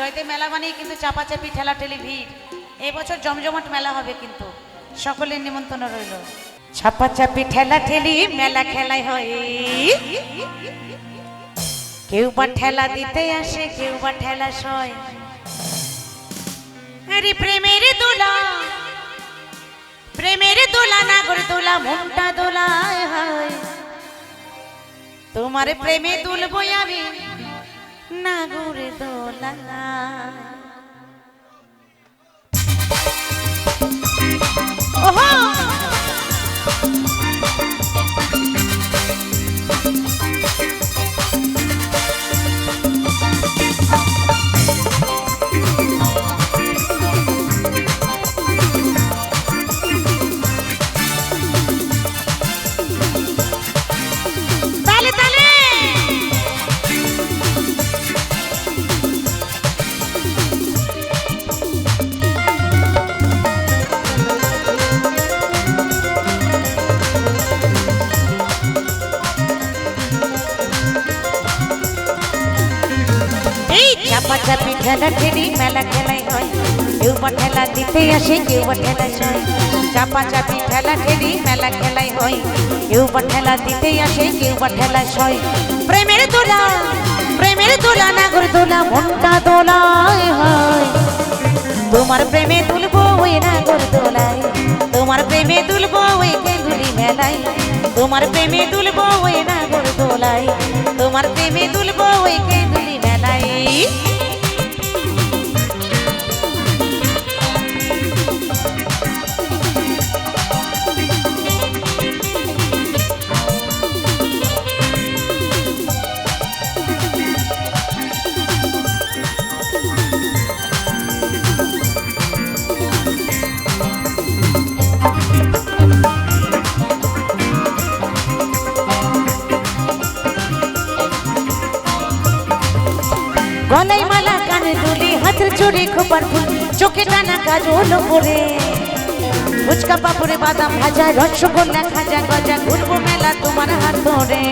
জয়দেব মেলা মানেই কিন্তু চাপাচাপি ঠেলাঠেলি ভিড়। এবছর জমজমাট মেলা হবে, কিন্তু সকলের নিমন্ত্রণ রইল। চাপাচাপি ঠেলাঠেলি মেলা খেলায় হয়, কেউ বা ঠেলা দিতে আসে, কেউ বা ঠেলা সয়। আরে প্রেমের দোলা, প্রেমের দোলা, নাগর দোলা, মনটা দোলায় হয়। তোমার প্রেমে দুলবো আমি নাগর দোলা। ওহো চাপাচাপি ঠেলাঠেলি মেলা খেলাই হয়, কেউ বা ঠেলা দিতে আসে, কেউ বা ঠেলা সয়। চাপাচাপি ঠেলাঠেলি মেলা খেলাই হয়, কেউ বা ঠেলা দিতে আসে, কেউ বা ঠেলা সয়। প্রেমের দোলা, প্রেমের দোলা, নাগর দোলা, মনটা দোলায় হয়। তোমার প্রেমে দুলবো ওই নাগর দোলায়, তোমার প্রেমে দুলবো ওই কেঁদুলি মেলায়। তোমার প্রেমে দুলবো ওই নাগর দোলায়, তোমার প্রেমে দুলবো ওই কেঁদুলি মেলায়। গলায় মালা, কানে দুলি, হাতের চুড়ি, খোপার ফুল, চোখে টানা কাজল পরে। ফুচকা পাপড়ে, বাদাম ভাজা, রসগোল্লা, খাজা গজা, ঘুরবো মেলা তোমার হাত ধরে।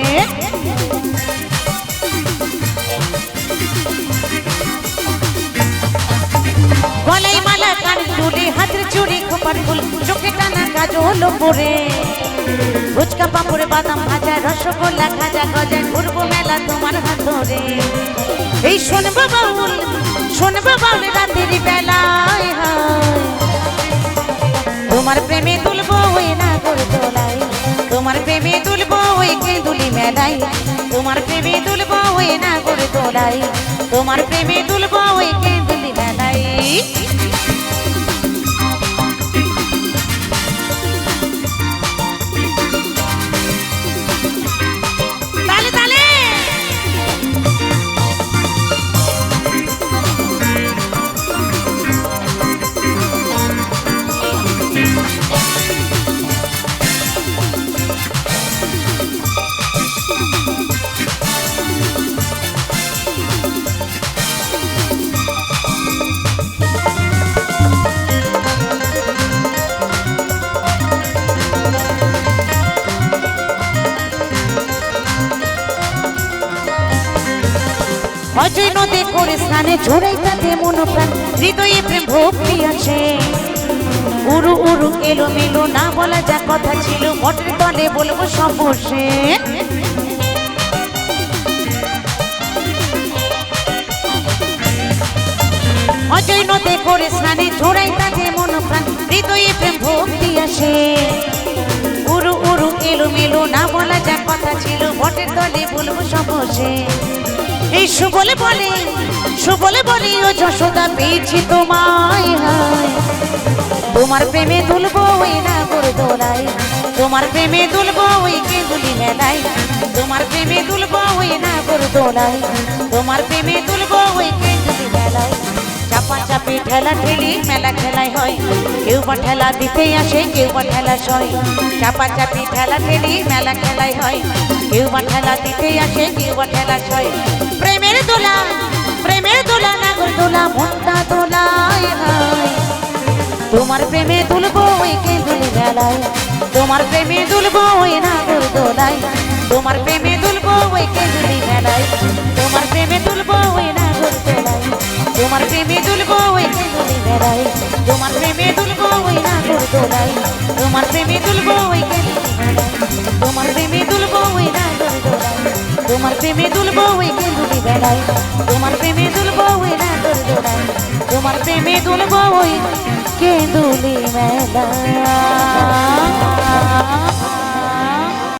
গলায় মালা, কানে দুলি, হাতের চুড়ি, খোপার ফুল, চোখে টানা কাজল পরে। ফুচকা পাপড়ে, বাদাম ভাজা, রসগোল্লা, খাজা গজা, ঘুরবো মেলা তোমার হাত ধরে। এই শোনবো বাউল, শোনবো বাউল রাতের বেলায় হয়। তোমার প্রেমে দুলবো ওই নাগর দোলায়, তোমার প্রেমে দুলবো ওই কেঁদুলি মেলায়। তোমার প্রেমে দুলবো ওই নাগর দোলায়, তোমার প্রেমে দুলবো ওই কেঁদুলি মেলায়। অজয় নদে করে স্নানে ঝোড়াই তাতে মন প্রাণ, হৃদয়ে প্রেম ভক্তি আছে। উরু উরু এলো মেলো, না বলা যা কথা ছিল, বটের তলে বলবো সব বসে। অজয় নদে করে স্নানে ঝোড়াই তাতে মন প্রাণ, হৃদয়ে প্রেম ভক্তি আসে। উরু উরু এলো মেলো, না বলা যা কথা ছিল, বটের তলে বলবো সব বসে। এই সুবলে বলে, সুবলে বলে ও যশোদা পেয়েছি তোমায় হয়। তোমার প্রেমে দুলবো ওই নাগর দোলায়, তোমার প্রেমে দুলবো ওই কেঁদুলি মেলায়। তোমার প্রেমে দুলবো ওই নাগর দোলায়, তোমার প্রেমে দুলবো ওই কেঁদুলি মেলায়। চাপাচাপি ঠেলাঠেলি মেলা খেলায় হয়, কেউ বা ঠেলা দিতে আসে, কেউ বা ঠেলা সয়। চাপাচাপি ঠেলাঠেলি মেলা খেলায় হয়, কেউ বা ঠেলা দিতে আসে, কেউ বা ঠেলা সয়। প্রেমের দোলা, প্রেমের দোলা, নাগর দোলা, মনটা দোলায় হয়। তোমার প্রেমে দুলবো ওই কেঁদুলি মেলায়, তোমার প্রেমে দুলবো ওই নাগর দোলায়। তোমার প্রেমে দুলবো ওই কেঁদুলি মেলায়, তোমার প্রেমে দুলবো ওই নাগর দোলায়। তোমার প্রেমে দুলবো ওই কেঁদুলি বেড়াই, তোমার প্রেমে দুলবো ওই নাগর দোলাই, তোমার প্রেমে দুলবো ওই কেঁদুলি বেড়াই, তোমার প্রেমে দুলবো ওই নাগর দোলাই, তোমার প্রেমে দুলবো ওই কেঁদুলি বেড়াই, তোমার প্রেমে দুলবো ওই নাগর দোলাই, তোমার প্রেমে দুলবো ওই কেঁদুলি মেলা।